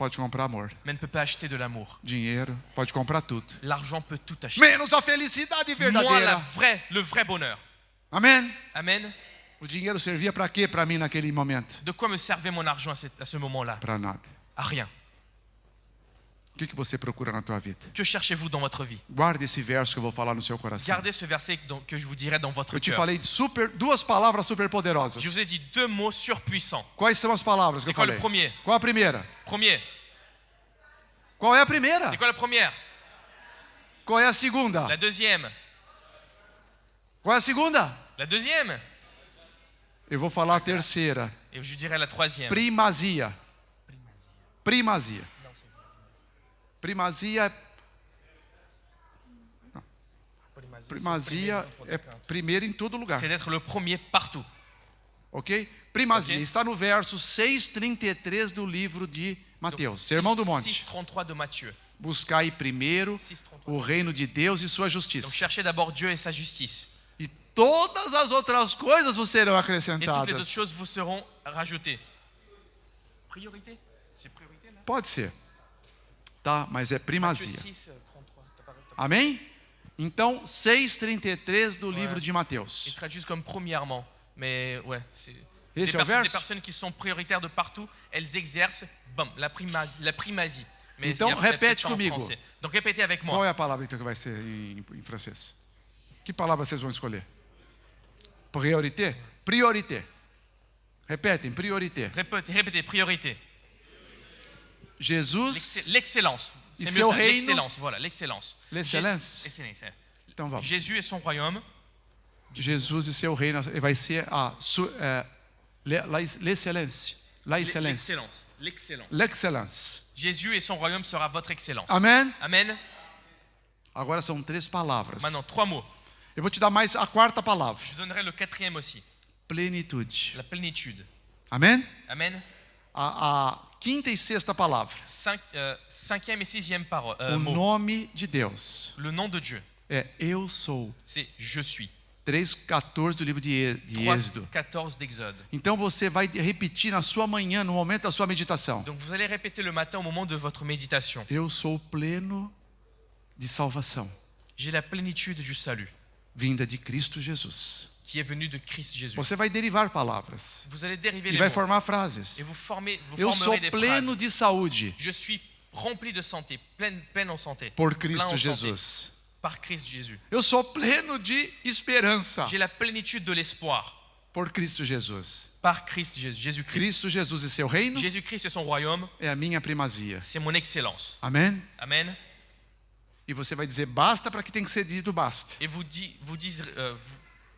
pode comprar amor. mais ne peut pas acheter de l'amour. Dinheiro pode comprar tudo. L'argent peut tout acheter. Menos a felicidade Moins verdadeira. le vrai bonheur. Amém? Amen. O dinheiro servia para quê para mim naquele momento? De quoi me servait mon argent à ce moment-là? Para nada. À rien. O que você procura na tua vida? Que cherchez-vous dans votre vie? Guarde esse verso que eu vou falar no seu coração. Gardez ce verset que je vous dirai dans votre Eu te cœur. falei de duas palavras super poderosas. Je vous ai dit 2 mots surpuissants. Quais são as palavras que C'est eu quoi falei? le premier? Qual a primeira? Premier. Qual é a primeira? C'est quoi la première? Qual é a segunda? La deuxième. Qual é a segunda? La deuxième. Eu vou falar a terceira. Et je dirais la troisième. Primazia. Primazia. Primazia é primeiro em todo lugar. C'est d'être le premier partout. Ok? Primazia Ok. está no verso 6:33 do livro de Mateus, Sermão do Monte. 6:33 de Matthieu. Buscai primeiro 6:33. o reino de Deus e sua Donc justiça. cherchez d'abord Dieu et sa justice. E todas as outras coisas vos serão Et toutes les autres acrescentadas. choses vous seront rajoutées. Priorité? C'est priorité là? Pode ser. Tá, mas é Matthieu primazia. 6:33. Amém? Então, 6:33 do livro de Ils Mateus. traduisent comme premièrement. Mais ouais, c'est Esse é o des verso? personnes qui sont prioritaires de partout, elles exercent la primatie. Mais Então, il y a peut-être repete pas en comigo. français. Donc répétez avec moi. Qual é a palavra então que vai ser em francês? Que palavra vocês vão escolher? Priorité? Priorité. Repetem, priorité. Répétez, priorité. Jesus, L'excellence. E C'est seu mieux ça, reino? l'excellence, voilà, l'excellence. l'excellence. Excellence, é. Então vamos. Jésus et son royaume, Jesus e seu reino vai ser l'excellence. l'excellence. L'excellence. L'excellence. Jésus et son royaume sera votre excellence. Amém? Amen. Agora são 3 palavras. Maintenant, 3 mots. Eu vou te dar mais a quarta palavra. Je donnerai le 4e aussi. Plenitude. La plénitude. Amém? Amen. A quinta e sexta palavra. 5e et 6e parole. O Mot. nome de Deus Le nom de Dieu, é Eu Sou. c'est je suis. 3:14 do livro de Êxodo. 3:14 d'Exode. Então você vai repetir na sua manhã, no momento da sua meditação. Donc vous allez répéter le matin au moment de votre méditation. Eu sou pleno de salvação, J'ai la plénitude du salut vinda de Cristo Jesus. qui est venu de Christ Jésus. Você vai derivar palavras Vous allez dériver e les vai mots formar frases. et vous Eu sou formerez des pleno phrases. de saúde Je suis rempli de santé, pleine en santé. por Plein Cristo en santé, Jesus. par Christ Jésus. Eu sou pleno de esperança J'ai la plénitude de l'espoir por Cristo Jesus. par Christ Jésus. Jésus-Christ. Cristo Jesus e seu reino Jésus-Christ et son royaume, é a minha primazia. c'est mon excellence. Amém? Amen. E você vai dizer basta para que tem que ser dito basta. Et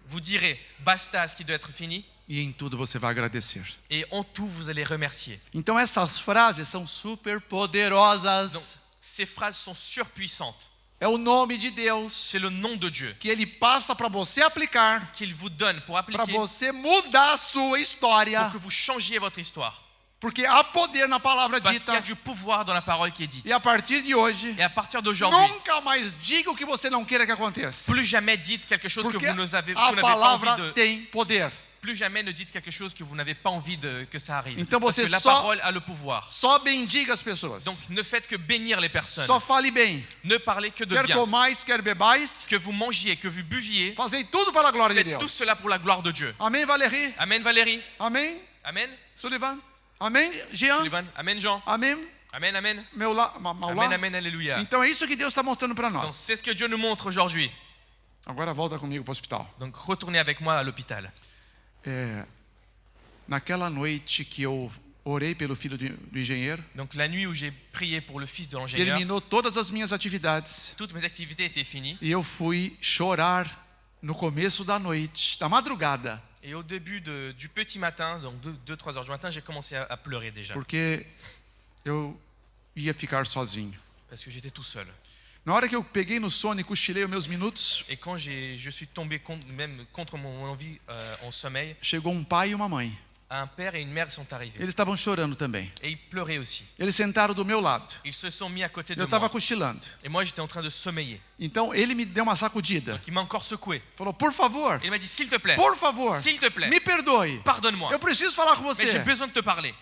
vous direz basta à ce qui doit être fini. E em tudo você vai agradecer. Et en tout, vous allez remercier. Então essas frases são super Donc, poderosas. ces phrases sont surpuissantes. É o nome de Deus C'est le nom de Dieu que ele passa para você aplicar, qu'il vous donne pour para appliquer, você mudar a sua história, pour que vous changiez votre histoire. porque há poder na palavra Parce qu'il y a dita. du pouvoir dans la parole qui est dite. E a partir de hoje, Et à partir d'aujourd'hui, nunca mais diga o que você não queira que aconteça, plus jamais dites quelque chose que porque vous n'avez a pas palavra envie de. tem poder. Plus jamais ne dites quelque chose que vous n'avez pas envie que ça arrive. Então Parce você que la só- parole a le pouvoir. Só bendiga as pessoas. Donc ne faites que bénir les personnes. Só fale bem. Ne parlez que de Quer bien. comais, quer bebais, Que vous mangiez, que vous buviez, fazei tudo para a glória de faites tout Deus. cela pour la gloire de Dieu. Amém, Valérie? Amen Valérie. Amém, Amen Sullivan? Amém, Jean? Sullivan. Amen Jean. Amém, Amen, amen. Maulá? Amen, amen, alléluia. Então é isso que Deus está mostrando para Donc nós. c'est ce que Dieu nous montre aujourd'hui. Agora volta comigo para o hospital. Donc retournez avec moi à l'hôpital. Naquela noite que eu orei pelo filho do engenheiro, Donc la nuit où j'ai prié pour le fils de l'ingénieur, terminou todas as minhas atividades toutes mes activités étaient finies. e eu fui chorar no começo da noite, da madrugada, Et au début du petit matin, donc 2-3 heures du matin, j'ai commencé à pleurer déjà. porque eu ia ficar sozinho. Parce que j'étais tout seul. Na hora que eu peguei no sono e cochilei os meus minutos, Et quand je suis tombé même contre mon envie en sommeil, chegou pai e uma mãe. un père et une mère sont arrivés. Eles estavam chorando também. Et ils pleuraient aussi. Eles sentaram do meu lado. Ils se sont mis à côté de Eu estava moi. cochilando. Et moi, j'étais en train de sommeiller. Então ele me deu uma sacudida. Qui m'a encore secoué. Falou: por favor, Et il m'a dit, s'il te plaît, por favor, s'il te plaît, me perdoe. pardonne-moi. Eu preciso falar com Mais j'ai você. besoin de te parler.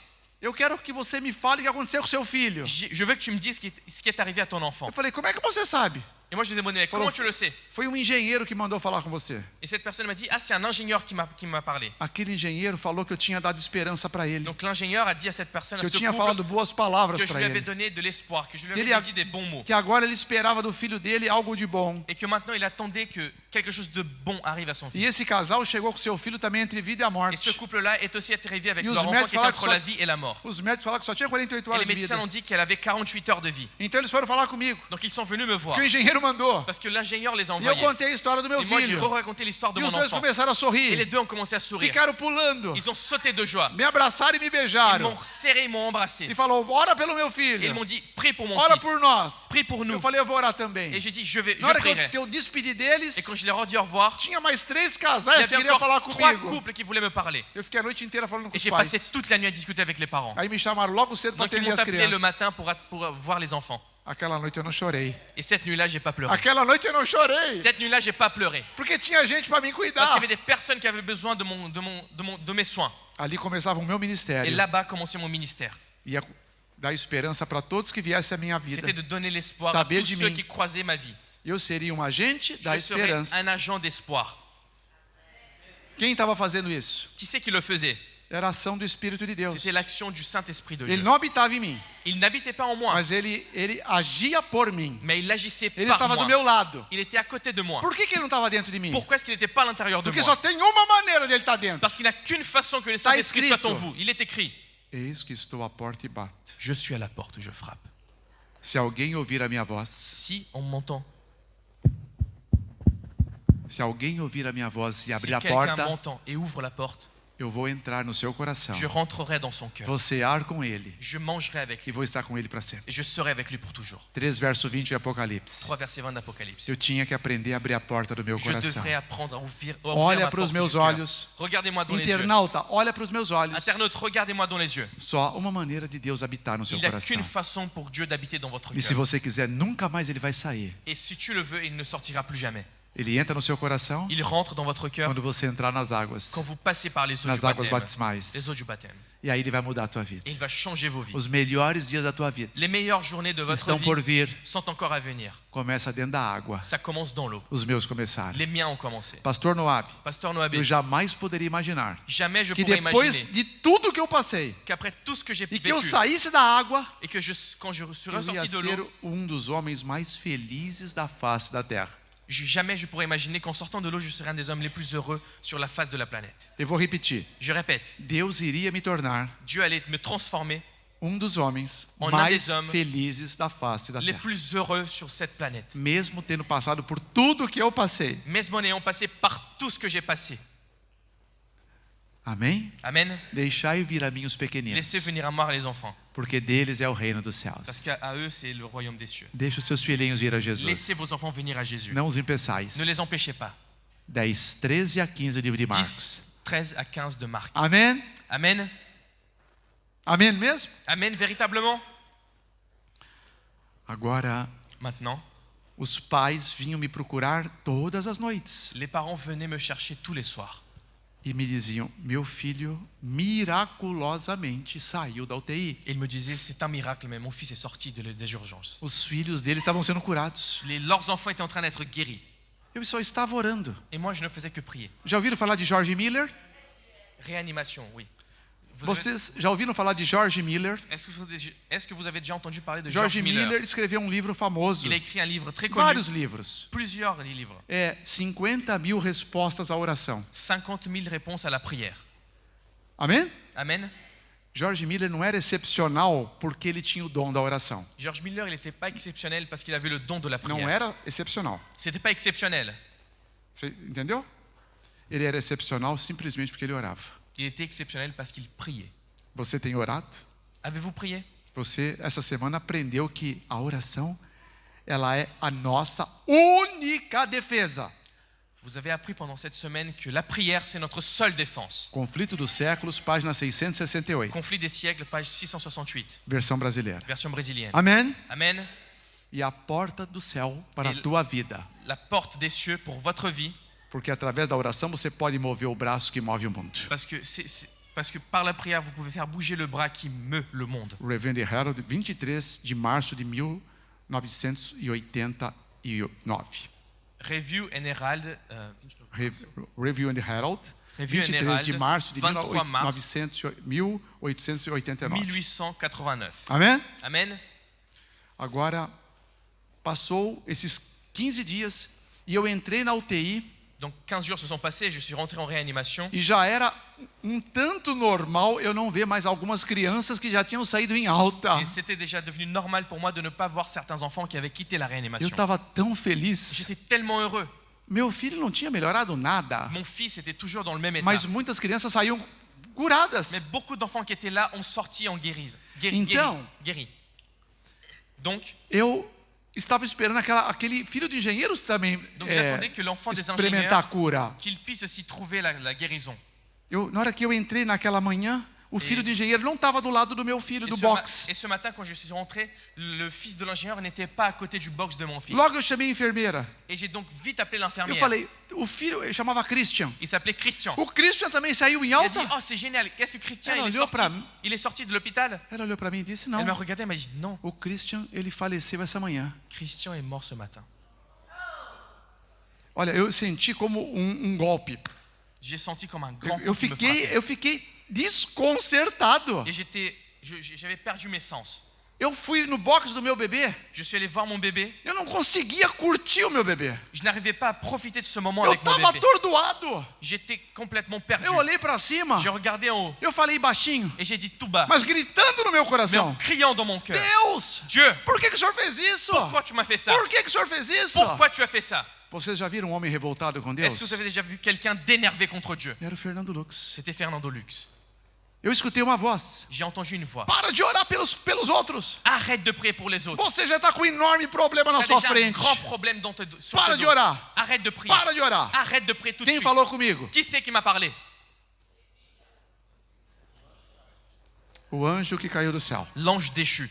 eu quero que você me fale o que aconteceu com seu filho. Je veux que tu me dises ce qui est arrivé à ton enfant. Eu falei, como é que você sabe? Et moi, je lui ai demandé, mais comment tu le sais? Foi um engenheiro que mandou falar com você. Et cette personne m'a dit, ah, c'est un ingénieur qui m'a parlé. Aquele engenheiro falou que eu tinha dado esperança para ele. Donc l'ingénieur a dit à cette personne, à Que eu ce tinha couple, falado boas palavras que je para lui avais ele. donné de l'espoir, que je lui Que avais ele, dit des bons mots. que agora ele esperava do filho dele algo de bom. Et que maintenant, il attendait que quelque chose de bon arrive à son E fils. esse casal chegou com seu filho também entre vida e a Et morte. ce couple-là est aussi arrivé avec Et os leur enfant médicos qui était falaram que entre só- la vie et la mort. Os médicos falaram que só tinha 48 Et horas les de médecins vida. ont dit qu'elle avait 48 heures de vie. Então eles foram falar comigo. Donc ils sont venus me voir. Que o engenheiro mandou. Parce que l'ingénieur les a E eu envoyés. contei a história do meu Et moi, j'ai filho. raconté l'histoire de E mon os dois enfant. começaram a Et les sorrir. deux ont commencé à sourire. Ficaram pulando. Ils ont sauté de joie. Me abraçaram e me Ils beijaram. m'ont serré, ils m'ont embrassé. E falou, ora pelo meu Et ils filho. m'ont dit, prie pour mon Ora fils. por nós. Prie pour nous. Eu falei, eu vou orar também. Et j'ai dit, je Na hora prierai. que eu despedi deles, Et quand je leur ai dit au revoir, tinha mais 3 il y casais que avait queriam falar encore 3 comigo. couples qui voulaient me parler. Eu fiquei a noite inteira falando com Et os j'ai passé pais. toute la nuit à discuter avec les parents. Aí me chamaram logo cedo para Donc ils atender m'ont as appelé le crianças. matin pour voir les enfants. Aquela noite eu não chorei. Et cette nuit-là, j'ai pas pleuré. Aquela noite eu não chorei. Cette nuit-là, j'ai pas pleuré. Porque tinha gente para me Parce qu'il y cuidar. avait des personnes qui avaient besoin de mes soins. Ali começava o meu Et ministério. là-bas commençait mon ministère. Ia dar esperança para todos que viessem à minha vida. C'était de donner l'espoir à Saber tous de ceux mim. qui croisaient ma vie. Eu seria um agente da Je serais esperança. un agent d'espoir. Quem estava fazendo isso? Qui c'est qui le faisait? Era a ação do Espírito de Deus. C'était l'action du Saint-Esprit de Ele Dieu. não habitava em mim, Il n'habitait pas en moi, mas ele agia por mim. mais il agissait Ele par estava do moi. meu lado. Il était à côté de moi. Por que ele não estava dentro de mim? Pourquoi est-ce qu'il n'était pas à l'intérieur de Porque moi? só tem uma maneira dele estar dentro. Parce qu'il n'a qu'une façon que le Está Saint-Esprit soit escrito. en vous. Il est écrit. Eis que estou à porta e bato. Je suis à la porte, je frappe. Se alguém ouvir a minha voz, Si on m'entend, se alguém ouvir a minha voz e si abrir a quelqu'un porta, m'entend et ouvre la porte, eu vou entrar no seu coração. je rentrerai dans son cœur. Vou cear com ele Je mangerai avec e lui. vou estar com ele para sempre. Et je serai avec lui pour toujours. 3 verso 20 de Apocalipse. 3 verset 20 d'Apocalypse. Eu tinha que aprender a abrir a porta do meu Je coração. devrais apprendre à ouvrir Olha ma para porte os meus du cœur. olhos. Regardez-moi dans les yeux. Internauta, olha para os meus olhos. Internaute, regardez-moi dans les yeux. Só uma maneira de Deus habitar no seu Il n'y a coração. qu'une façon pour Dieu d'habiter dans votre E se cœur. você quiser, nunca mais ele vai sair. Et si tu le veux, il ne sortira plus jamais. Ele entra no seu coração Il rentre dans votre cœur quando você entrar nas águas, quand vous passez par les eaux du nas águas baptême. batismais. Les eaux du baptême. E aí ele vai mudar a tua vida. Et il va changer vos vies. Os melhores dias da tua vida Les meilleures journées de votre estão por vie vir. sont encore à venir. Começa dentro da água. Ça commence dans l'eau. Os meus começaram. Les miens ont commencé. Pastor Noab, Pasteur Noabé, eu jamais poderia imaginar jamais je que pourrais depois imaginer de tudo que eu passei qu'après tout ce que j'ai e que eu vécu saísse da água, et que quand je suis eu ia ressorti de ser l'eau, dos homens mais felizes da face da terra. jamais je pourrais imaginer qu'en sortant de l'eau, je serais un des hommes les plus heureux sur la face de la planète. Eu vou repetir. Je répète, Deus iria me tornar Dieu allait me transformer dos homens En un mais des hommes felizes da face da les terra. plus heureux sur cette planète. Mesmo tendo passado por tudo que eu passei. Même en ayant passé par tout ce que j'ai passé. Amém? Amen. Deixai vir a mim os pequeninos, Laissez venir à moi les enfants. porque deles é o reino dos Parce céus. qu'à eux, c'est le royaume des cieux. Deixa os seus filhinhos vir a Jesus. Laissez vos enfants venir à Jésus. Não os impeçais. Ne les empêchez pas. 10, 13 a 15, livro de 10, Marcos. 13 à 15 de Marc. Amém? Amen. Amém mesmo? Amen, véritablement. Agora, Maintenant, os pais vinham me procurar todas as noites les parents venaient me chercher tous les soirs. e me diziam: meu filho miraculosamente saiu da UTI. Et ils me disaient, c'est un miracle, mais mon fils est sorti des urgences. Os filhos deles estavam sendo curados. Leurs enfants étaient en train d'être guéris. Eu só estava orando. Et moi, je ne faisais que prier. Já ouviram falar de George Miller? Réanimation, oui. Vocês já ouviram falar de George Miller? Est-ce que vous avez déjà entendu parler de George George Miller? Miller escreveu um livro famoso. Il a écrit un livre très connu, Vários livros. plusieurs livres. 50.000 respostas à oração. 50 000 réponses à la prière. Amém? Amen. George Miller não era excepcional porque ele tinha o dom da oração. George Miller, il n'était pas exceptionnel parce qu'il avait le don de la Não prière. era excepcional. C'était pas exceptionnel. Você entendeu? Ele era excepcional simplesmente porque ele orava. Il était exceptionnel parce qu'il priait. Você tem orado? Avez-vous prié? Você essa semana aprendeu que a oração ela é a nossa única defesa. Vous avez appris pendant cette semaine que la prière, c'est notre seule défense. Conflito dos séculos, página 668, Conflit des siècles, page 668, versão brasileira. version brésilienne. Amém? Amen. E a porta do céu para a Ele- tua vida. La porte des cieux pour votre vie, Porque através da oração você pode mover o braço que move o mundo. parce que Parce que par la prière, vous pouvez faire bouger le bras qui meut le monde. Review and Herald, 23 de março de 1989. Review and Herald, Review and Herald, Review and 23 de Herald, março de 23 mars 1889. 1889. Amém? Amen. Agora, passou esses 15 dias e eu entrei na UTI Donc 15 jours se sont passés, je suis rentré en réanimation. e já era tanto normal eu não ver mais algumas crianças que já tinham saído em alta. Et c'était déjà devenu normal pour moi de ne pas voir certains enfants qui avaient quitté la Eu réanimation. estava tão feliz. J'étais tellement heureux. Meu filho não tinha melhorado nada, Mon fils était toujours dans le même état. mas muitas crianças saíam curadas. Mais beaucoup d'enfants qui étaient là ont sorti en guéris. Então- Guéris. Donc, Eu estava esperando aquele filho de engenheiros também j'attendais que l'enfant des experimentar a ingénieurs, cura. qu'il puisse aussi trouver la guérison. Na hora que eu entrei naquela manhã, o filho de engenheiro não estava do lado do meu filho, do box. Et ce matin, quand je suis rentré, le fils de l'ingénieur n'était pas à côté du box de mon fils. Logo eu chamei a enfermeira. Et j'ai donc vite appelé Eu l'infirmière. falei, o filho, ele chamava Christian. Il s'appelait Christian. O Christian também saiu em Elle a dit, alta? oh c'est génial, qu'est-ce que Christian Elle il est, olhou sorti, pra mim. il est sorti de l'hôpital? Ela olhou para mim e disse, Elle m'a não, regardé, elle m'a dit, non, o Christian, ele faleceu essa manhã. Christian est mort ce matin. Olha, eu senti como golpe. J'ai senti comme un grand Eu coup qui me frappait. fiquei desconcertado. Et j'avais perdu mes sens. Eu fui no box do meu bebê, Je suis allé voir mon bébé. eu não conseguia curtir o meu bebê. Je n'arrivais pas à profiter de ce moment Eu avec mon estava bébé. atordoado. J'étais complètement perdu. Eu olhei para cima, J'ai regardé en haut eu falei baixinho, et j'ai dit tout bas, mas gritando no meu mais en coração. criant dans mon cœur, Deus, Dieu, por que o senhor fez isso? pourquoi tu m'as fait ça? Por que o senhor fez isso? Pourquoi tu as fait ça? Vocês já viram um homem revoltado com Deus? Est-ce que vous avez déjà vu quelqu'un d'énervé contre Dieu? Era o Fernando Lux. C'était Fernando Lux. Eu escutei uma voz. J'ai entendu une voix. Para de orar pelos outros. Arrête de prier pour les autres. Você já está com um enorme problema na Tu as sua déjà un frente. grand problème sur Para ton de dos. orar. Arrête de prier. Para de orar. Arrête de prier tout de Quem suite. falou comigo? Qui c'est qui m'a parlé? O anjo que caiu do céu. L'ange déchu.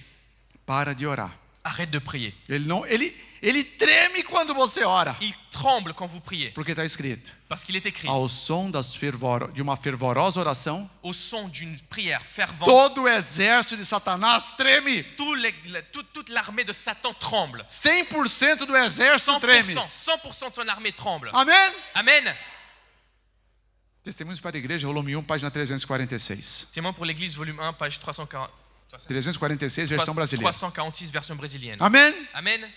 Para de orar. Arrête de prier. Ele treme quando você ora. Il tremble quand vous priez. Porque está escrito. Parce qu'il est écrit, Ao som de uma fervorosa oração, au son d'une prière fervente, todo o exército de Satanás treme. toute l'armée de Satan tremble. 100% do exército 100%, treme. 100% de son armée tremble. Amém? Amen. Testemunhos para a igreja, volume 1, página 346. Témoin pour l'Église, volume 1, page 346, versão brasileira. 346, version brésilienne. Amém? Amen.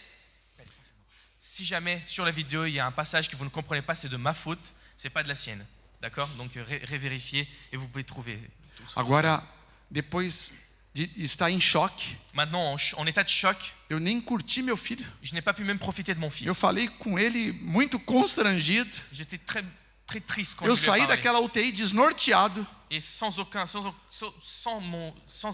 Si jamais sur la vidéo il y a un passage que vous ne comprenez pas, c'est de ma faute, c'est pas de la sienne. D'accord? Donc révérifiez et vous pouvez trouver tout ça. Agora, depois de estar em choque, Maintenant, en état de choc, eu nem curti meu filho. je n'ai pas pu même profiter de mon fils. Eu falei com ele muito constrangido. J'étais très triste quand Eu je lui ai saí parlé. daquela UTI desnorteado, Et sans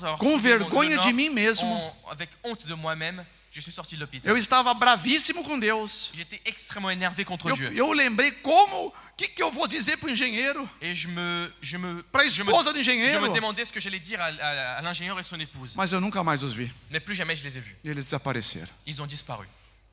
avoir com trouvé vergonha le de nord, mim mesmo. avec honte de moi-même, je suis sorti de l'hôpital. Eu estava bravíssimo com Deus. J'étais extrêmement énervé contre Dieu. Eu lembrei o que eu vou dizer para o engenheiro, Et je me para a esposa do je engenheiro. me demandais ce que j'allais dire à l'ingénieur et son épouse. Mas eu nunca mais os vi. Mais plus jamais je les ai vus. Eles desapareceram. Ils ont disparu.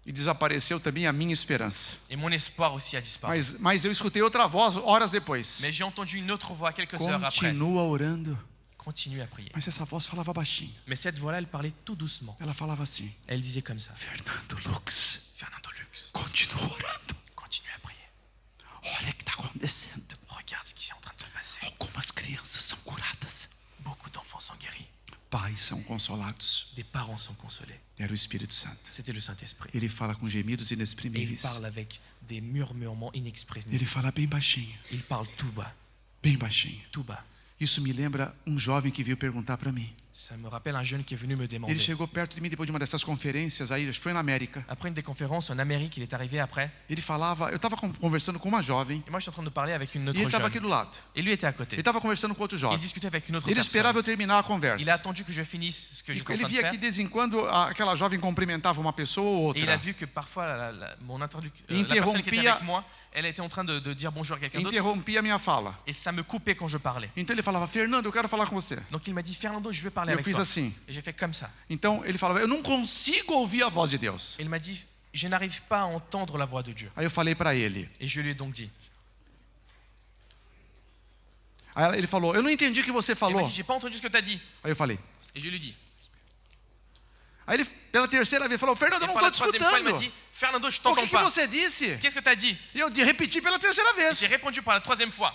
E desapareceu também a minha esperança. Et mon espoir aussi a disparu. Mas eu escutei outra voz horas depois. Mais j'ai entendu une autre voix quelques heures après. Continua orando. Continue à prier. Mas essa voz falava baixinho. Mais cette voix-là, elle parlait tout doucement. Ela falava assim: Elle disait comme ça. Fernando Lux, Fernando Lux, continua orando. continue à prier. Olha o que está acontecendo. Regarde ce qui est en train de se passer. Algumas crianças são curadas. Beaucoup d'enfants sont guéris. Pais são consolados. Des parents sont consolés. Era o Espírito Santo. C'était le Saint-Esprit. Ele fala com gemidos Et il inexprimíveis. parle avec des murmurements inexprimables. Ele fala bem baixinho. Il parle tout bas, Bem baixinho. tout bas. Isso me lembra um jovem que veio perguntar para mim. Ça me rappelle un jeune qui est venu me demander. Ele chegou perto de mim depois de uma dessas conferências aí, acho que foi na América. Après une des conférences en Amérique, il est arrivé après. Ele falava, eu estava conversando com uma jovem Et moi, je suis en train de parler avec une e autre ele estava jeune. aqui do lado. Et lui était à côté. Ele estava conversando com outro Il jovem. discutait avec une autre Ele personne. esperava eu terminar a Il a conversa. attendu que je finisse ce que j'étais en Ele train de via faire. que de vez em quando aquela jovem cumprimentava uma pessoa ou Et il a outra. vu que parfois mon interlocuteur, Il la personne qui était interrompia- avec moi, elle était en train de dire bonjour à quelqu'un d'autre. Interrompia a minha fala. Et ça me coupait quand je parlais. Então ele falava: Fernando, eu quero falar com você. Donc il m'a dit, Fernando, je veux parler Eu avec fiz toi. assim. Et j'ai fait comme ça. Então ele falava: eu não consigo ouvir a voz de Deus. Et il m'a dit, je n'arrive pas à entendre la voix de Dieu. Aí eu falei para ele: Et je lui ai donc dit, Aí ele falou, eu não entendi o que você Il m'a falou. dit, j'ai pas entendu ce que tu as dit. Aí eu falei. Et je lui dis. Aí ele, pela terceira vez, falou, Fernando, eu Et não par la estou te troisième fois, il m'a escutando. dit, Fernando, je O t'entends que pas. você disse? Qu'est-ce que tu as dit? E eu repeti pela terceira vez. J'ai répondu par la troisième fois.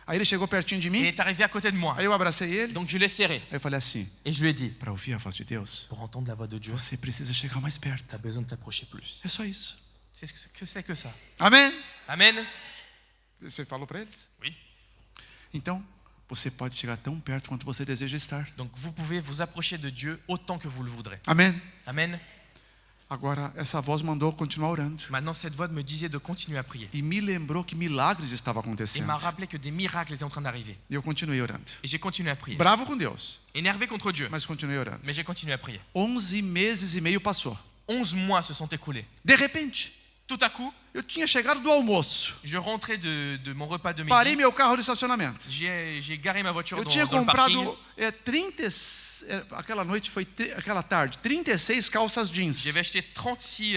Aí ele chegou pertinho de Il mim, est arrivé à côté de moi. aí eu abracei ele. Donc je l'ai serré. Aí eu falei assim, Et je lui ai dit, para ouvir a voz de Deus, pour entendre la voix de Dieu, você precisa chegar mais perto. tu as besoin de t'approcher plus. É só isso. C'est que ça. Amém? Amen. Você falou para eles? Oui. Então, você pode chegar tão perto quanto você deseja estar. Donc vous pouvez vous approcher de Dieu autant que vous le voudrez. Amém? Amen. Agora, essa voz mandou continuar orando. Maintenant, cette voix me disait de continuer à prier. E me lembrou que milagres estavam Il acontecendo. m'a rappelé que des miracles étaient en train d'arriver. E eu continuei orando. Et j'ai continué à prier. Bravo com Deus, Énervé contre Dieu, mas continuei orando. mais j'ai continué à prier. 11 meses e meio passou. 11 mois se sont écoulés. De repente, Tout à coup, eu tinha chegado do almoço. je rentrais de mon repas de Parei midi. meu carro no estacionamento. J'ai garé ma voiture Eu dans tinha le parking. comprado aquela noite foi aquela tarde, 36 calças jeans. J'avais acheté 36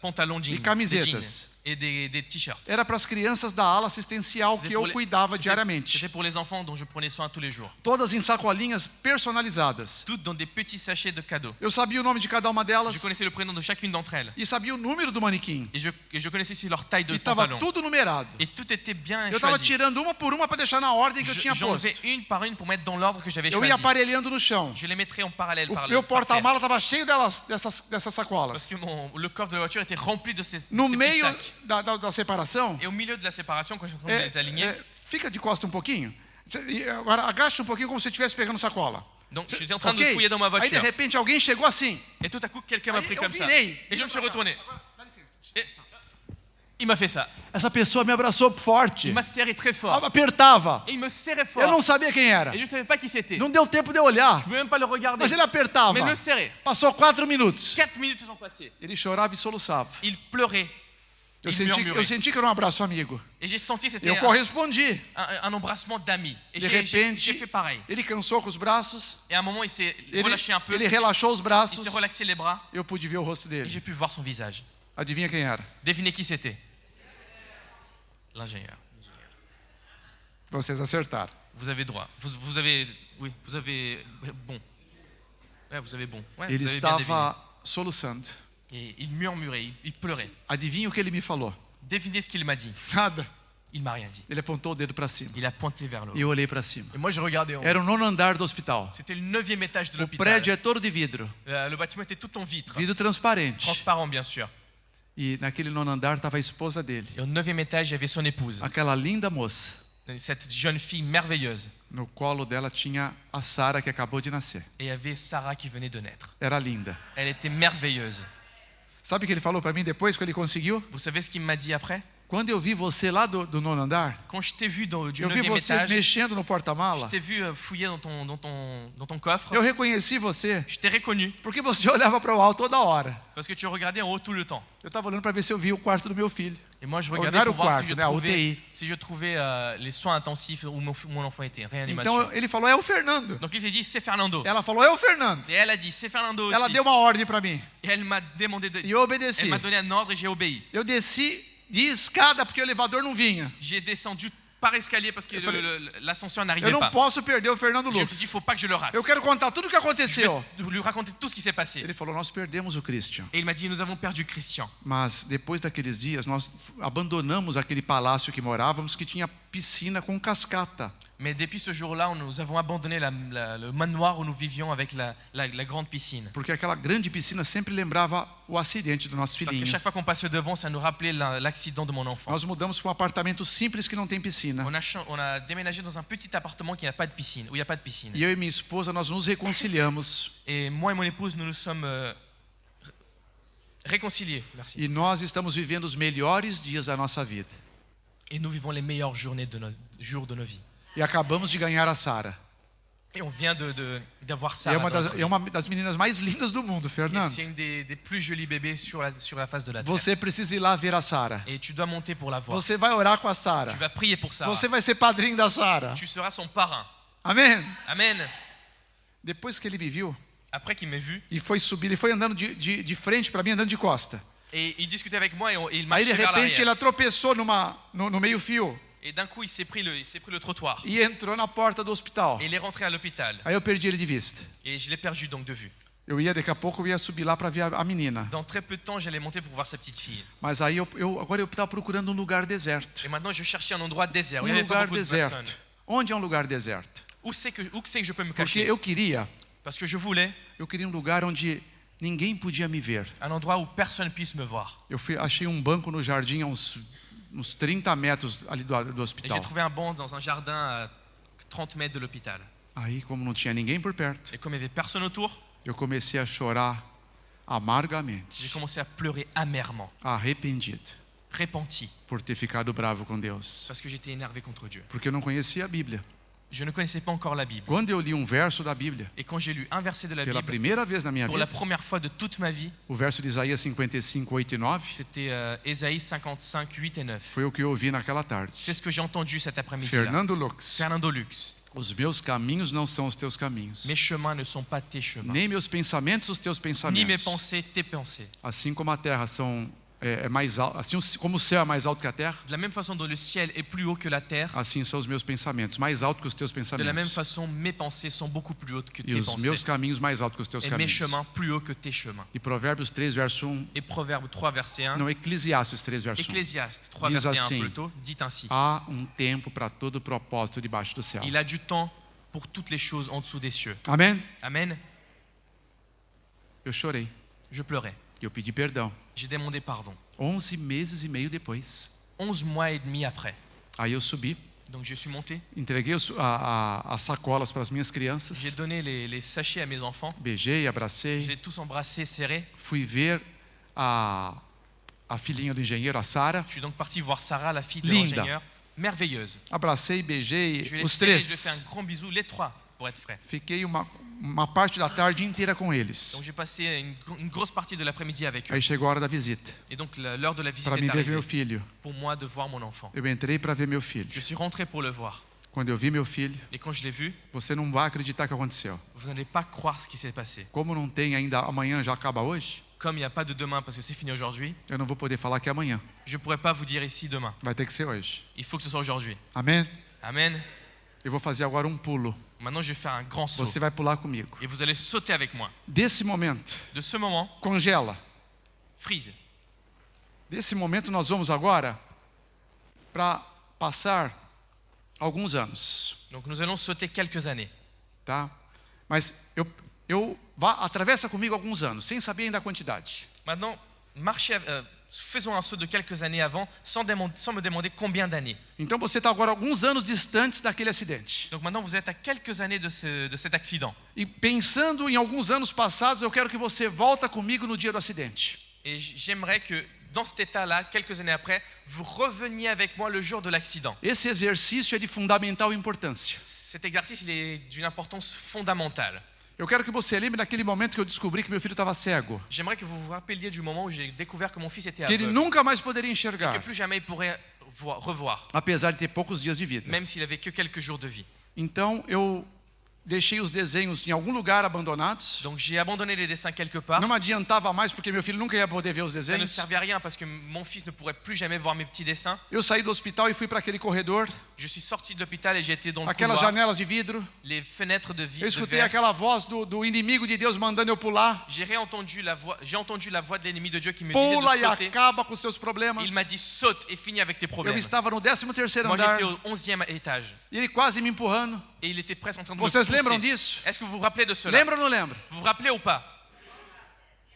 pantalons jeans, E camisetas. et des t-shirts. Era para as crianças da ala assistencial que eu cuidava diariamente. C'était pour les enfants dont je prenais soin tous les jours. Todas em sacolinhas personalizadas. Toutes dans des petits sachets de cadeaux. Eu sabia o nome de cada uma delas Je connaissais le prénom de chacune d'entre elles. e sabia o número do manequim. Et je connaissais aussi leur taille de E estava pantalon. tudo numerado. Et tout était bien Eu estava choisi. tirando uma por uma para deixar na ordem que eu tinha posto. J'enlevais une par une pour mettre dans l'ordre que j'avais Eu choisi. ia aparelhando no chão. Je les mettrais en parallèle O par meu par terre. porta-mala estava cheio dessas Parce sacolas. que le coffre de la voiture était rempli de ces No petits meio sacs. da separação, Et au milieu de la séparation, quand je suis en train de les aligner, fica de costa um pouquinho. Agora agacha um pouquinho como se estivesse pegando sacola. donc j'étais en train de Ok? fouiller dans ma Aí de voiture. repente alguém chegou assim. Et tout à coup, quelqu'un m'a Aí pris eu comme ça. virei. Et je me suis retourné. Il m'a fait ça. Essa pessoa me abraçou forte. Il m'a serré très fort. Apertava. Et il me serrait Eu não fort. sabia quem era. Et je ne savais pas qui c'était. Não deu tempo de eu olhar. Je ne pouvais même pas le regarder. Mas ele apertava. Mais il me serrait. Passou 4 minutos. 4 minutes se sont passées. Ele chorava e soluçava. Il pleurait. Eu Il senti murmurait. que era um abraço amigo. Et j'ai senti que c'était Eu correspondi. un embrassement d'amis. Et De j'ai repente, fait pareil. ele cansou com os braços. Et à un moment, il s'est Ele, relâché un peu. ele relaxou os Il braços. s'est relaxé les bras. Eu pude ver o rosto Et dele. j'ai pu voir son visage. Adivinha quem era? Devinez qui c'était? L'ingénieur. Vocês acertaram. Vous avez droit. Vous avez. Oui, vous avez. Bon. Ouais, vous avez bon. Ouais, Ele vous avez bien deviné. estava soluçando. Et il murmurait, il pleurait. Adivinha o que ele me falou? Devinez ce qu'il m'a dit. Nada. Il m'a rien dit. Ele apontou o dedo para cima. Il a pointé vers le haut. E eu olhei para cima. Et moi, je regardais en haut. Era o 9º andar do hospital. C'était le 9e étage de O l'hôpital. prédio é todo de vidro. Le bâtiment était tout en vitre. Vidro transparente. Transparent, bien sûr. E naquele 9º andar estava a esposa dele. Et au 9e étage, il y avait son épouse. Aquela linda moça. Cette jeune fille merveilleuse. No colo dela tinha a Sara que acabou de nascer. Et il y avait Sarah qui venait de naître. Era linda. Elle était merveilleuse. Sabe o que ele falou para mim depois que ele conseguiu? Vous savez ce qu'il m'a dit après? Quando eu vi você lá do 9º andar, Quand je t'ai vu du eu vi 9e você étage, mexendo no je porta-mala. t'ai vu fouiller dans ton coffre. Eu reconheci você Je t'ai reconnu porque você olhava para o alto toda hora. parce que tu regardais en haut tout le temps. Eu estava olhando para ver se eu via o quarto do meu filho. Et moi, je Não regardais era o pour voir quarto, né? A UTI. si je trouvais les soins intensifs où mon enfant était, réanimation. Então ele falou, é o Fernando. Donc il s'est dit, c'est Fernando. Ela falou, é o Fernando. Et elle a dit, c'est Fernando aussi. Ela deu uma ordem para mim. Et elle m'a demandé E eu obedeci. Elle m'a donné un ordre et j'ai obéi. Eu desci de escada porque o elevador não vinha. J'ai descendu par escalier parce que l'ascenseur Eu n'arrivait não pas. posso perder o Fernando Je me suis dit, il Lux. faut pas que je le rate. Eu quero contar tudo o que Je aconteceu. vais lui raconter tout ce qui s'est passé. Ele falou, nós perdemos o Christian. Et il m'a dit, nous avons perdu Christian. Mas depois daqueles dias, nós abandonamos aquele palácio que morávamos, que tinha piscina com cascata. Mais depuis ce jour-là, nous avons abandonné le manoir où nous vivions avec la grande piscine. Porque aquela grande piscina sempre lembrava o acidente do nosso Parce que filhinho. chaque fois qu'on passait devant, ça nous rappelait l'accident de mon enfant. Nós mudamos para um apartamento simples que não tem piscina. On a déménagé dans un petit appartement qui n'a pas de piscine, où il n'y a pas de piscine. E eu e minha esposa, nós nos reconciliamos. Et moi et mon épouse, nous nous sommes réconciliés. Merci. E nós estamos vivendo os melhores dias da nossa vida. Et nous vivons les meilleures jours de nos vies. E acabamos de ganhar a Sara. Et on vient d'avoir E Sarah. é uma das meninas mais lindas do mundo, Et Fernando. c'est une des plus jolies bébés sur la face de la terre. Você precisa ir lá ver a Sara. Et tu dois monter pour la voir. Você vai orar com a Sara. Tu vas prier pour Sarah. Você vai ser padrinho da Sara. Tu seras son parrain. Amém? Amen. Depois que ele me viu Après qu'il m'ait vu, e foi subir, ele foi andando de frente para mim, andando de costa. et il discutait avec moi et il Aí marchait de vers repente l'arrière. ela tropeçou no meio-fio. Et d'un coup, il s'est pris le trottoir. e entrou na porta do hospital. Et il est rentré à l'hôpital. Aí eu perdi ele de vista. Et je l'ai perdu donc de vue. Daqui a pouco eu ia subir lá para ver a menina. Dans très peu de temps, j'allais monter pour voir sa petite fille. Mas aí agora eu estava procurando um lugar deserto. Et maintenant, je cherchais un endroit désert où il Um n'y avait pas lugar beaucoup de deserto. personnes. Onde é um lugar deserto? Où c'est que je peux me Porque cacher? eu queria Parce que je voulais um lugar onde ninguém podia me ver. un endroit où personne puisse me voir. Achei um banco no jardim a uns 30 metros ali do Et j'ai hospital. trouvé un banc dans un jardin à 30 mètres de l'hôpital. Aí, como não tinha ninguém por perto, Et comme il n'y avait personne autour, eu comecei a chorar j'ai amargamente, commencé à pleurer amèrement, arrependido repenti, por ter ficado bravo com Deus, parce que j'étais énervé contre Dieu. porque eu não conhecia a Bíblia. Je ne connaissais pas encore la Bible. Quando eu li um verso da Bíblia, Et quand j'ai lu un verset de la pela Bible, primeira vez na minha pour la vida, première fois de toute ma vie, o verso de Isaías 55, 8 e 9, c'était Ésaïe 55, 8 et 9. foi o que eu ouvi naquela tarde. C'est ce que j'ai entendu cet après-midi-là. Fernando Lux, Fernando Lux, os meus caminhos não são os teus caminhos, mes chemins ne sont pas tes chemins, nem meus pensamentos os teus ni mes pensamentos. pensées tes pensées. Assim como a terra é mais alta, assim como o céu é mais alto que a terra, De la même façon dont le ciel est plus haut que la terre, assim são os meus pensamentos, mais alto que os teus de la même pensamentos. façon mes pensées sont beaucoup plus hautes que E tes os meus pensées, caminhos mais altos que os teus et mes caminhos. chemins plus hauts que tes chemins. E Provérbios 3, verso 1, Et Proverbe 3, verset 1, não, Eclesiastes 3, verso 1. Ecclésiaste 3, Diz verset 1 assim, plutôt, dit ainsi. Há tempo para todo propósito debaixo do céu. Il a du temps pour toutes les choses en dessous des cieux. Amém? Amen. Eu chorei. Je pleurais. Eu pedi perdão. J'ai demandé pardon. 11 meses e meio depois. 11 mois et demi après. Aí eu subi, Donc je suis monté. entreguei as sacolas para as minhas crianças, J'ai donné les sachets à mes enfants. beijei, Je abracei, les ai tous embrassés, serrés. fui ver a filhinha do engenheiro, a Sara, Je suis donc parti voir Sarah, la fille de Linda. l'ingénieur. Merveilleuse. abracei, beijei Je vais les os serrer, je vais faire três. un grand bisou, les trois, pour être frais. Fiquei uma parte da tarde inteira com eles. Donc j'ai passé une grosse partie de l'après-midi avec eux. Aí chegou a hora da visita, Et donc l'heure de la visite para est me ver meu arrivée filho. pour moi de voir mon enfant. Eu entrei para ver meu filho. Je suis rentré pour le voir. Quando eu vi meu filho, Et quand je l'ai vu, você não vai acreditar que aconteceu. vous n'allez pas croire ce qui s'est passé. Como não tem ainda amanhã, já acaba hoje, Comme il n'y a pas de demain parce que c'est fini aujourd'hui, eu não vou poder falar que é amanhã. je ne pourrais pas vous dire ici demain. Vai ter que ser hoje. Il faut que ce soit aujourd'hui. Amém? Amen. Eu vou fazer agora um pulo. Maintenant, je vais faire un grand saut. Você vai pular comigo. Et vous allez sauter avec moi. Desse momento, De ce moment, congela. freeze. Desse momento nós vamos agora para passar alguns anos, Donc nous allons sauter quelques années. tá? Mas atravessa comigo alguns anos, sem saber ainda a quantidade. Maintenant, faisons un saut de quelques années avant, sans me demander combien d'années. Então você está agora alguns anos distantes daquele acidente. Donc maintenant, vous êtes à quelques années de cet accident. E pensando em alguns anos passados, eu quero que você volta comigo no dia do acidente. Et j'aimerais que, dans cet état-là, quelques années après, vous reveniez avec moi le jour de l'accident. Esse exercício é de fundamental importância. Cet exercice, il est d'une importance fondamentale. Eu quero que você lembre daquele momento que eu descobri que meu filho estava cego, J'aimerais que vous vous rappeliez du moment où j'ai découvert que mon fils était que ele aveugle, nunca mais poderia que enxergar, plus jamais il pourrait revoir, apesar de ter poucos dias de vida. même s'il avait que quelques jours de vie. Então eu deixei os desenhos em algum lugar abandonados. Donc j'ai abandonné les dessins quelque part. Não adiantava mais porque meu filho nunca ia poder ver os Ça ne desenhos. servait à rien parce que mon fils ne pourrait plus jamais voir mes petits dessins. Eu saí do hospital e fui para aquele corredor, Je suis sorti de l'hôpital et j'ai été dans le aquelas couloir, janelas de vidro. les fenêtres de Eu vie de escutei verre. aquela voz do inimigo de Deus mandando eu pular. J'ai entendu la voix de l'ennemi de Dieu qui me disait Pula de e sauter. acaba com seus problemas. Il m'a dit saute et finis avec tes Eu problèmes. estava no 13º Moi andar j'étais au 11e étage e ele quase me empurrando. et il était presque en train de Vocês me lembram pousser. disso? Est-ce que vous vous rappelez de cela? Lembra ou não lembra? Vous vous rappelez ou pas?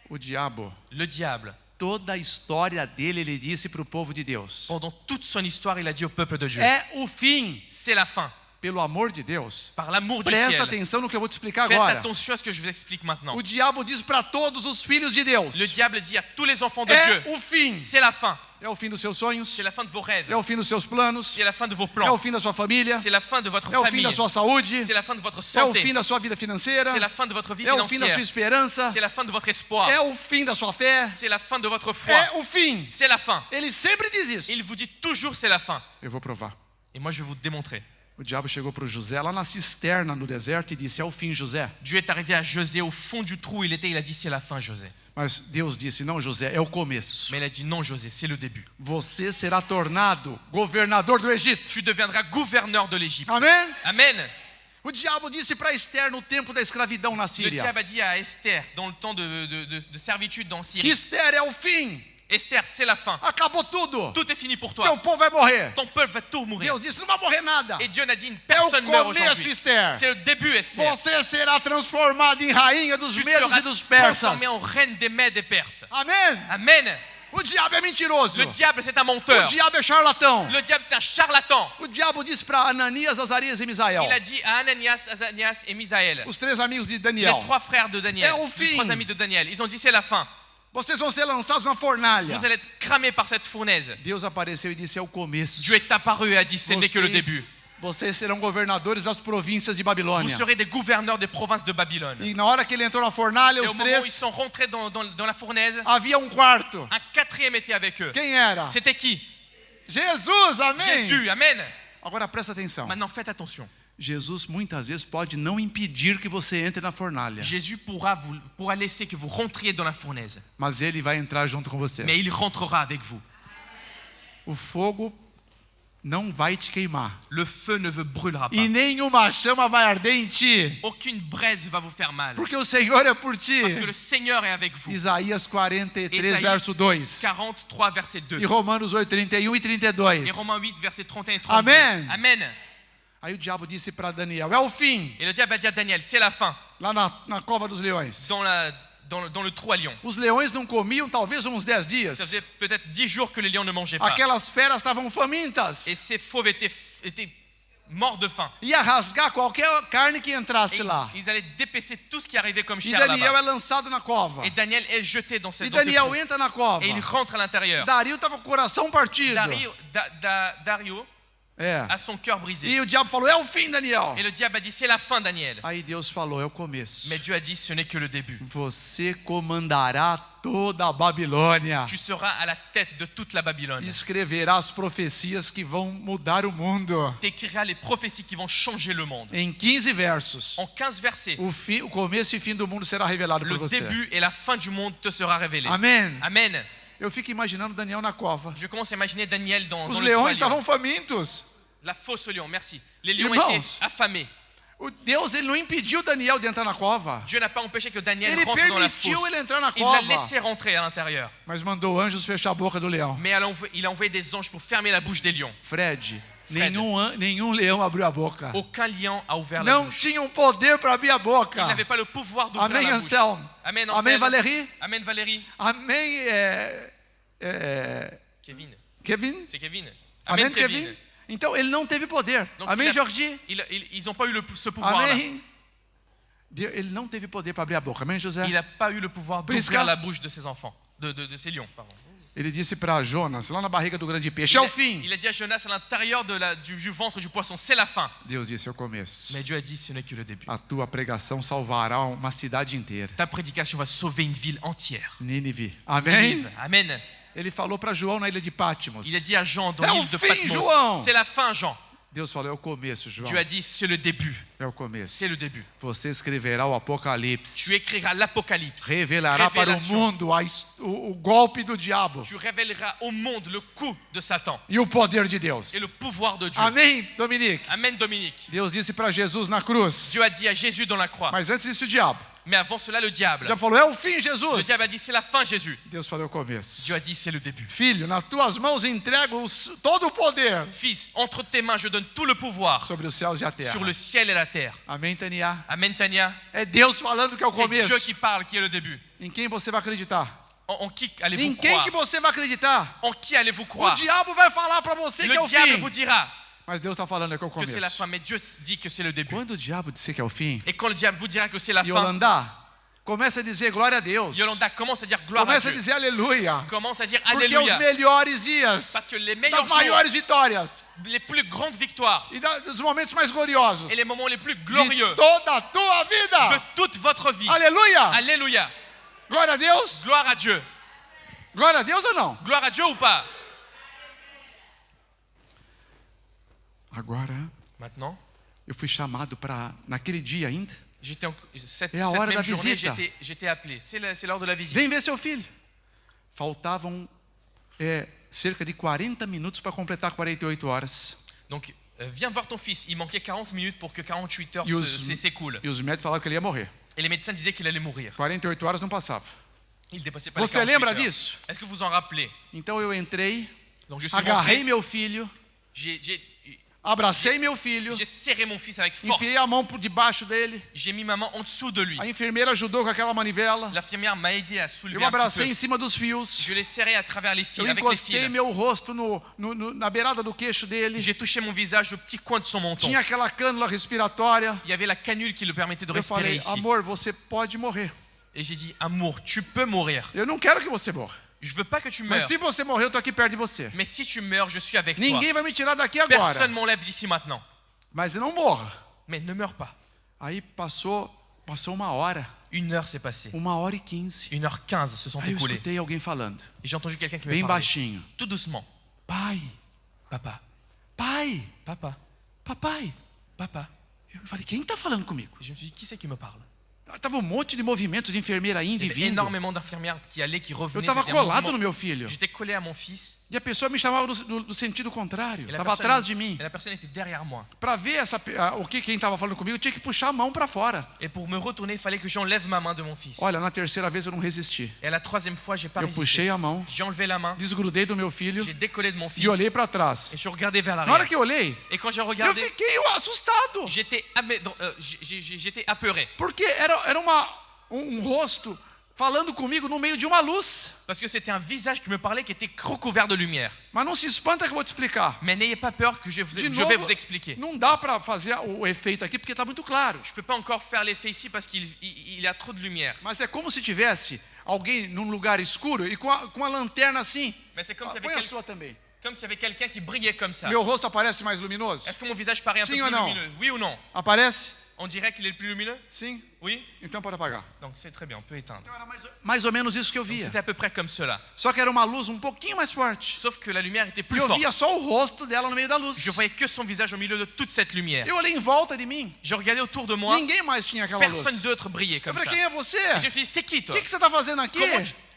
O diabo, Le diable, toda a história dele, ele disse para o povo de Deus: pendant toute son histoire, il a dit au peuple de Dieu, é o fim. c'est la fin. Pelo amor de Deus, Par l'amour du presta ciel. atenção no que eu vou te explicar Faites agora. attention à ce que je vous explique maintenant. O diabo diz para todos os filhos de Deus: Le diable dit à tous les enfants de é Dieu, o fim. c'est la fin. É o fim dos seus sonhos, C'est la fin de vos rêves. é o fim dos seus planos, C'est la fin de vos é o plans. fim da sua família, C'est la fin de votre é o fim famille. da sua saúde, C'est la fin de votre é o fim santé. da sua vida financeira, C'est la fin de votre vie é o fim da sua financière. esperança, C'est la fin de votre espoir. é o fim da sua fé, C'est la fin de votre foi. é o fim. C'est la fin. Ele sempre diz isso. Il vous dit toujours c'est la fin. Eu vou provar. Et moi je vais vous démontrer. O diabo chegou para o José lá na cisterna no deserto e disse: é o fim, José. Dieu est arrivé à José au fond du trou où il était, il a dit c'est la fin José. Mas Deus disse: não, José, é o começo. Mais il a dit non José, c'est le début. Você será tornado governador do Egito. Tu deviendras gouverneur de l'Égypte. Amém? Amen. O diabo disse para Esther no tempo da escravidão na Le Síria: diable a dit à Esther, dans le temps de servitude en Syrie, Esther, é o fim. Esther, c'est la fin. Acabou tudo. Tout est fini pour Teu toi. povo vai morrer. Ton peuple va tout mourir. Deus disse: não vai morrer nada. Et Dieu n'a dit É o personne meurt começo, aujourd'hui. Esther. C'est le début, Esther. Você será transformado em rainha dos Tu medos seras e dos persas. transformé en reine des Mèdes et Perses. Amém? Amen. O diabo é mentiroso. Le diable, c'est un O menteur. diabo é charlatão. Le diable, c'est un charlatan. O diabo disse para Ananias, Azarias e Misael, Il a dit à Ananias, Azanias et Misaël, os 3 amigos de les Daniel: 3 frères de Daniel, É o les fim. 3 amis de Daniel, ils ont dit c'est la fin. vocês vão ser lançados na fornalha. Vous allez être cramés par cette fournaise. Deus apareceu e disse: é o começo. Dieu est apparu et a dit ce n'est que le début. Vocês serão governadores das províncias de Vous Babilônia. serez des gouverneurs des provinces de Babylone. E na hora que ele entrou na fornalha, Et os au moment où ils 3, sont rentrés dans la fournaise, havia um quarto. un 4e était avec eux. Quem era? C'était qui? Jesus, amém? Jésus, amen. Agora presta atenção. Maintenant faites attention. Jesus muitas vezes pode não impedir que você entre na fornalha, Jésus pourra laisser que vous rentriez dans la fournaise. mas ele vai entrar junto com você. Mais il rentrera avec vous. O fogo não vai te queimar. Le feu ne vous brûlera pas. E nenhuma chama vai arder em ti, Aucune braise va vous faire mal. porque o Senhor é por ti. Parce que le Seigneur est avec vous. Isaías 43, Isaïe verso 2. 43, verset 2. E Romanos 8, 31 e 32. Et Romains 8, verset 31 et 32. Amen. Amen. Aí o diabo disse para Daniel: é o fim, Et le diable a dit à Daniel, c'est la fin, lá na cova dos leões. dans le trou à lion. Os leões não comiam talvez uns 10 Ça dias. faisait peut-être 10 jours que les lions ne mangeaient pas. Aquelas feras estavam famintas. Et ces fauves étaient morts de faim. Ia rasgar qualquer carne que Et entrasse lá. ils allaient dépecer tout ce qui arrivait comme E chair Daniel là-bas. é lançado na cova. Et Daniel est jeté dans E ce Daniel trou. entra na cova. Et il rentre à l'intérieur. Dario estava com o coração partido. Dario É. a son cœur brisé. E o diabo falou: é o fim, Daniel. Et le diable a dit, c'est la fin, Daniel. Aí Deus falou: é o começo. Mais Dieu a dit, ce n'est que le début. Você comandará toda a Babilônia. Tu seras à la tête de toute la Babylone. Escreverá as profecias que vão mudar o mundo. Tu écriras les prophéties qui vont changer le monde. Em 15 versos. En 15 versets, O começo e fim do mundo será revelado por le você. début et la fin du monde te sera révélé. Amém. Amen. Eu fico imaginando Daniel na cova. Je commence à imaginer Daniel dans Os le trou leões à lion. estavam famintos. La fosse au lion, merci. Les lions Irmãos, étaient affamés. O Deus, ele não impediu Daniel de entrar na cova. Dieu n'a pas empêché que Daniel Ele rentre dans la permitiu fosse. ele entrar na Il l'a cova, laissé rentrer à l'intérieur. mas mandou anjos fechar a boca do leão. Mais il a envoyé des anges pour fermer la bouche des lions. Fred, Fred. nenhum leão abriu a boca. Aucun lion a ouvert la Não bouche. tinham poder para abrir a Il boca. n'avait pas le pouvoir d'ouvrir Amém, la bouche. Anselmo? Amen, Amém, Anselme. Valérie? Amen, Valérie. Amém, Kevin. Kevin? C'est Kevin. Amém, Amen, Kevin? Kevin. Então ele não teve poder. Donc, Amém, il a- Jordi? Ils n'ont pas eu ce pouvoir-là. Amém. Ele não teve poder para abrir a boca. Amém, José? Il n'a pas eu le pouvoir Por isso d'ouvrir que- la bouche de ses enfants, de ses lions. Pardon. Ele disse para Jonas, lá na barriga do grande peixe: é o fim. Il a dit à Jonas à l'intérieur du ventre du poisson, c'est la fin. Deus disse: é o começo. Mais Dieu a dit, ce n'est que le début. A tua pregação salvará uma cidade inteira. Ta prédication va sauver une ville entière. Nínive. Amém? Nínive. Amen. Ele falou para João na ilha de Patmos. Il a dit à Jean dans É o l'île de fim, Patmos, João. c'est la fin, Jean. Deus falou: é o começo, João. Dieu a dit, c'est le début. É o começo. C'est le début. Você escreverá o Apocalipse. Tu écriras l'Apocalypse. Revelará para o Révélation. mundo o golpe do diabo Tu révéleras au monde le coup de Satan e o poder de Deus. et le pouvoir de Dieu. Amém, Dominique? Amen, Dominique. Deus disse para Jesus na cruz. Dieu a dit à Jésus dans la croix. Mas antes disso, o diabo. Mais avant cela, le O diable. diabo falou: é o fim, Le Jesus. diable a dit, c'est la fin, Jésus. Deus falou: é o começo. Dieu a dit, c'est le début. Filho, nas tuas mãos entrego todo o poder Fils, entre tes mains, je donne tout le pouvoir sobre os céus e a terra. sur le ciel et la terre. Amém, Tania? Amen, Tania. É Deus falando que é o C'est Dieu começo. qui parle, qui est le début. Em quem você vai acreditar? En qui allez-vous Em quem croire? que você vai acreditar? En qui allez-vous O croire? diabo vai falar para você que é Le o diable fim. vous dira Mas Deus está falando que é o que c'est la começo. fin, mais Dieu dit que c'est le début. Quando o diabo disser que é o fim, Et quand le diable vous dira que c'est la fin, Yolanda, começa a dizer glória a Deus. Yolanda commence à dire gloire à Começa a Dieu. dizer aleluia. Commence à dire Porque os Alléluia. melhores dias, Parce que les meilleurs das jours, maiores vitórias les plus grandes victoires e dos momentos mais gloriosos et les moments les plus de glorieux toda a tua de vida. toute votre vie. Aleluia. Alléluia. Glória a Deus. Gloire à Dieu. Glória a Deus ou não? Gloire à Dieu ou pas? Agora, Maintenant, eu fui chamado para, naquele dia ainda, cette É a hora même da journée, visita. j'étais appelé. C'est l'heure de la visite. vem ver seu filho. Faltavam cerca de 40 minutos para completar 48 horas. Donc, viens voir ton fils. Il manquait 40 minutes pour que 48 heures E s'écoulent. os médicos falaram que ele ia morrer. Et les médecins disaient qu'il allait mourir. 48 horas não passava. Il dépassait pas les Você 48 lembra heures. disso? Est-ce que vous en rappelez? Então eu entrei, Donc, je suis agarrei rentré. meu filho, J'ai abracei meu filho, serré mon fils avec force. enfiei a mão por debaixo dele. J'ai mis ma main en dessous de lui. A enfermeira ajudou com aquela manivela. L'infirmière m'a aidé à soulever Eu un petit abracei peu. em cima dos fios. Je l'ai serré à travers les fils, Eu avec les encostei fils. meu rosto na beirada do queixo dele. J'ai touché mon visage au petit coin de son menton. Tinha aquela cânula respiratória. Il y avait la canule qui le permettait de Eu respirer falei, ici. amor, você pode morrer. Et j'ai dit, amour, tu peux mourir. Eu não quero que você morra. Je veux pas que tu Mas meurs. se você morrer, eu tô aqui perto de você. Mais si tu meurs, je suis avec toi. Ninguém vai me tirar daqui agora. Personne m'enlève d'ici maintenant. Mas não morra. Mais ne meurs pas. Aí passou uma hora. 1 heure s'est passée. 1h15. 1h15 se sont Aí eu écoulées. escutei alguém falando, Et j'ai entendu quelqu'un qui me bem parlait. baixinho. Tout doucement. Pai, Papa, pai, papa, papai. papa. Eu falei, quem está falando comigo? Et je me suis dit, qui c'est qui me parle? Tava um monte de movimento de enfermeira indo Il e y avait vindo. énormément d'infirmières qui allaient, qui Eu revenaient. estava C'était un colado mouvement. no meu filho. J'étais collé à mon fils. E a pessoa me chamava do sentido contrário. Et la, Estava atrás de mim. et la personne était derrière moi. Para ver quem estava falando comigo, eu tinha que puxar a mão para fora. Et pour me retourner, il fallait que j'enlève ma main de mon fils. Olha, na terceira vez eu não resisti. Et à la 3e fois, j'ai pas Eu résisté. puxei a mão, J'ai enlevé la main, desgrudei do meu filho j'ai décollé de mon fils e olhei para trás. et je regardais vers Na hora l'arrière. que eu olhei, Et quand j'ai eu regardé, fiquei assustado. j'étais apeuré. Porque era um rosto falando comigo no meio de uma luz. Parce que c'était un visage qui me parlait qui était recouvert de lumière. Mas não se espanta que eu vou te explicar. Mais n'ayez pas peur que je De vais novo, vous expliquer. não dá para fazer o efeito aqui porque está muito claro. Je ne peux pas encore faire l'effet ici parce qu'il y a trop de lumière. Mas é como se tivesse alguém num lugar escuro e com a lanterna assim. Mais c'est comme s'il y Põe avait a sua também. quelqu'un qui brillait comme ça. Meu rosto aparece mais luminoso? Est-ce que mon visage paraît un peu Sim plus ou não? lumineux? Oui ou non? Aparece? On dirait qu'il est le plus lumineux? Sim. Oui? Então pode apagar. Donc c'est très bien, on peut éteindre. Então era mais ou menos isso que eu Donc, via. c'était à peu près comme cela. Só que era uma luz um pouquinho mais forte. Sauf que la lumière était E plus eu forte. via só o rosto dela no meio da luz. Je voyais que son visage au milieu de toute cette lumière. Eu olhei em volta de mim. Je regardais autour de moi, Ninguém mais tinha aquela personne luz. d'autre brillait Eu comme falei, ça. quem é você? Et je me suis dit, c'est qui O toi? que você está fazendo aqui?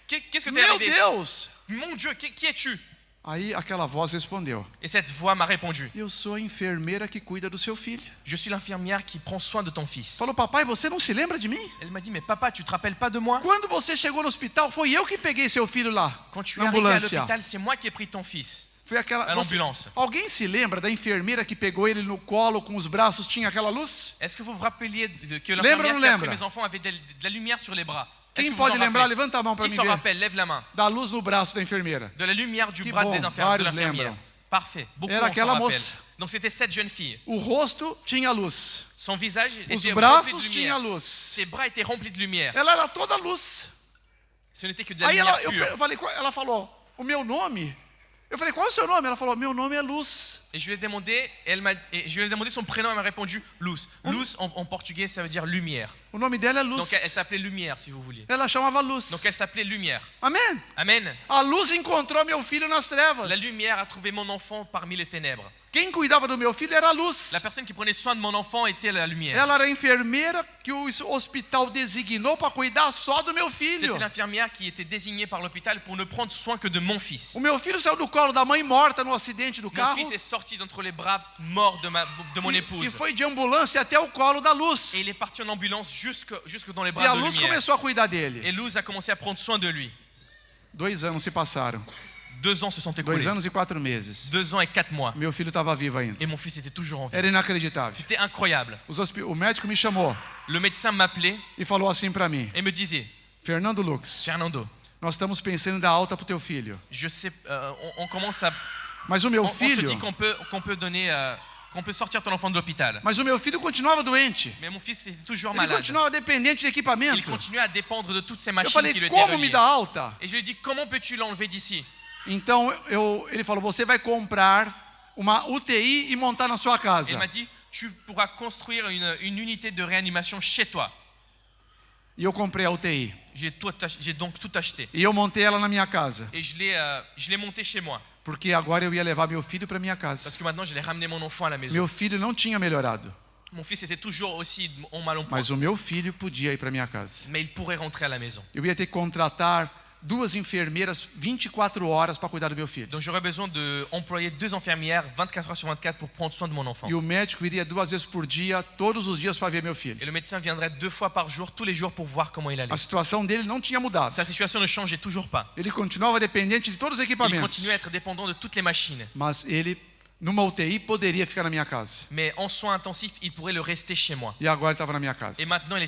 Qu'est-ce que t'es Meu arrivé? Deus! Mon Dieu, qui es-tu? Aí aquela voz respondeu: Et cette voix m'a répondu. eu sou a enfermeira que cuida do seu filho. Je suis l'infirmière qui prend soin de ton fils. Falou, papai, você não se lembra de mim? Elle m'a dit, mais papa, tu te rappelles pas de moi? Quando você chegou no hospital, foi eu que peguei seu filho lá, Quand tu es na arrivé à ambulância. l'hôpital, c'est moi qui ai pris ton fils. Foi aquela. À l'ambulance. Alguém se lembra da enfermeira que pegou ele no colo com os braços, tinha aquela luz? Est-ce que vous vous rappeliez que Lembra ou l'infirmière não qui a lembra? pris mes enfants avait de la lumière sur les bras? Est-ce Quem que vous pode en lembrar? rappelez? Levanta a mão para Qui mim s'en ver. rappelle? Lève la main. Da luz no braço da enfermeira. De la lumière du Que bras bom, de vários l'infirmière. lembram. Parfait. Beaucoup Era on s'en aquela rappelle. moça. Donc c'était cette jeune fille. O rosto tinha luz. Son visage Os était rempli braços de tinha lumière. luz. Ses bras étaient remplis de lumière. Ela era toda luz. Ce n'était que de la Aí lumière eu pure. falei, ela falou, o meu nome? Eu falei, qual é o seu nome? Ela falou, meu nome é Luz. Et je lui ai demandé, je lui ai demandé son prénom, elle m'a répondu Luz. Luz en portugais, ça veut dire lumière. O nome dela é Luz. Donc elle s'appelait Lumière, si vous vouliez. Ela chamava Luz. Donc elle s'appelait Lumière. Amém? Amen. A luz encontrou meu filho nas trevas. La lumière a trouvé mon enfant parmi les ténèbres. Quem cuidava do meu filho era a luz. La personne qui prenait soin de mon enfant était la lumière. Ela era a enfermeira que o hospital designou para cuidar só do meu filho. C'était l'infirmière qui était désignée par l'hôpital pour ne prendre soin que de mon fils. O meu filho saiu do colo da mãe morta no acidente do Mon carro fils est sorti d'entre les bras morts de mon e épouse. foi de ambulância até o colo da luz. Et il est parti en ambulance jusque dans les E bras a de luz lumière. começou a cuidar dele. Et Luz a commencé à prendre soin de lui. 2 anos se passaram. 2 ans se sont 2 écoulés. anos e 4 meses. 2 ans et 4 mois. Meu filho estava vivo ainda. Et mon fils était toujours en vie. Era inacreditável. C'était incroyable. O médico me chamou Le médecin m'appelait e falou assim para mim: et me disait, Fernando Lux, Fernando, nós estamos pensando em dar alta pro teu filho. je sais, on commence à, Mas o meu on se filho, dit qu'on peut donner, qu'on peut sortir ton enfant de l'hôpital. mas o meu filho continuava doente. Mais mon fils était toujours Ele malade. continuava dependente de Il equipamento. continuait à dépendre de toutes ces Eu machines falei, qui lui étaient como me reliées. dá alta? Et je lui ai dit, comment peux-tu l'enlever d'ici? Então ele falou, você vai comprar uma UTI e montar na sua Et casa. il m'a dit, tu pourras construire une unité de réanimation chez toi. E eu comprei a UTI. J'ai donc tout acheté. E eu montei ela na minha casa. Et je l'ai monté chez moi. Porque agora eu ia levar meu filho para minha casa. Parce que maintenant, j'allais ramener mon enfant à la maison. Meu filho não tinha melhorado, Mon fils était toujours aussi en mal en point. mas o meu filho podia ir para minha casa. Mais il pourrait rentrer à la maison. Eu ia ter que contratar 2 enfermeiras 24 horas para cuidar do meu filho. Donc j'aurais besoin d'employer 2 infirmières 24 heures sur 24 pour prendre soin de mon enfant. E o médico iria 2 vezes por dia, todos os dias, para ver meu filho. Et le médecin viendrait 2 fois par jour, tous les jours, pour voir comment il allait. A situação dele não tinha mudado. Sa situation ne changeait toujours pas. Ele continuava dependente de todos os Il equipamentos. continuait à être dépendant de toutes les machines. Mas ele, numa UTI, poderia ficar na minha casa. Mais en soins intensifs, il pourrait le rester chez moi. E agora ele estava na minha casa. Et maintenant, il